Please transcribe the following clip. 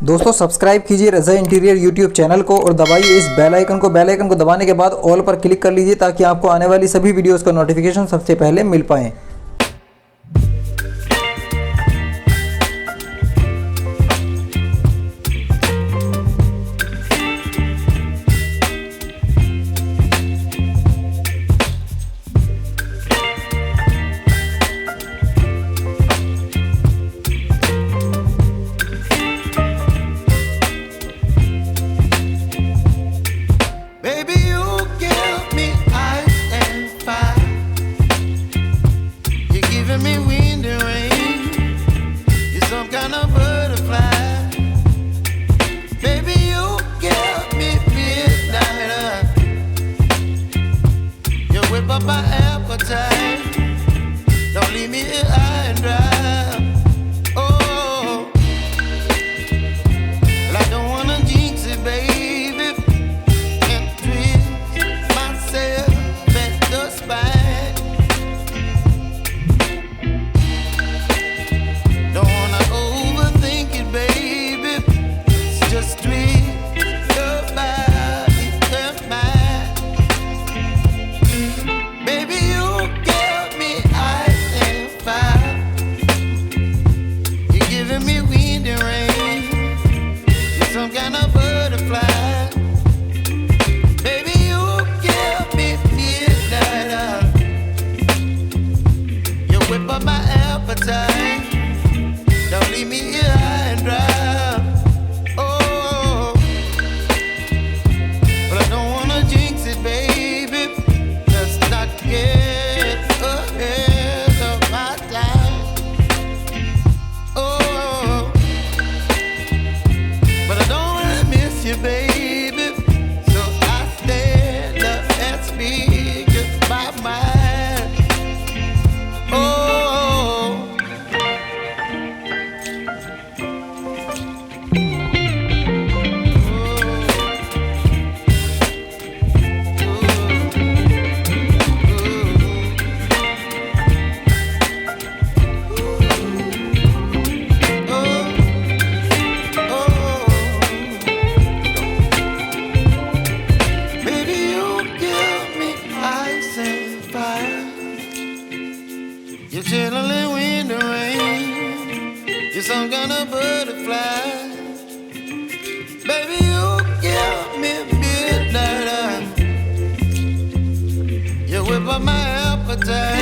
दोस्तों सब्सक्राइब कीजिए रज़ा interior YouTube channel को और दबाइए इस बेल आइकन को। बेल आइकन को दबाने के बाद ऑल पर क्लिक कर लीजिए ताकि आपको आने वाली सभी वीडियोस का नोटिफिकेशन सबसे पहले मिल पाए। Up my appetite. Don't leave me here high and dry. Oh, well, I don't wanna jinx it, baby, and twist myself at the spine. Don't wanna overthink it, baby. It's just twist your body and mine. Up my appetite. Don't leave me here high and dry. Oh, but I don't wanna jinx it, baby. Let's not get ahead of my time. Oh, but I don't wanna miss you, baby. So I stand up and speak just my mind. Oh. You're chilling in the rain. You're some kind of butterfly. Baby, you give me midnight. You whip up my appetite.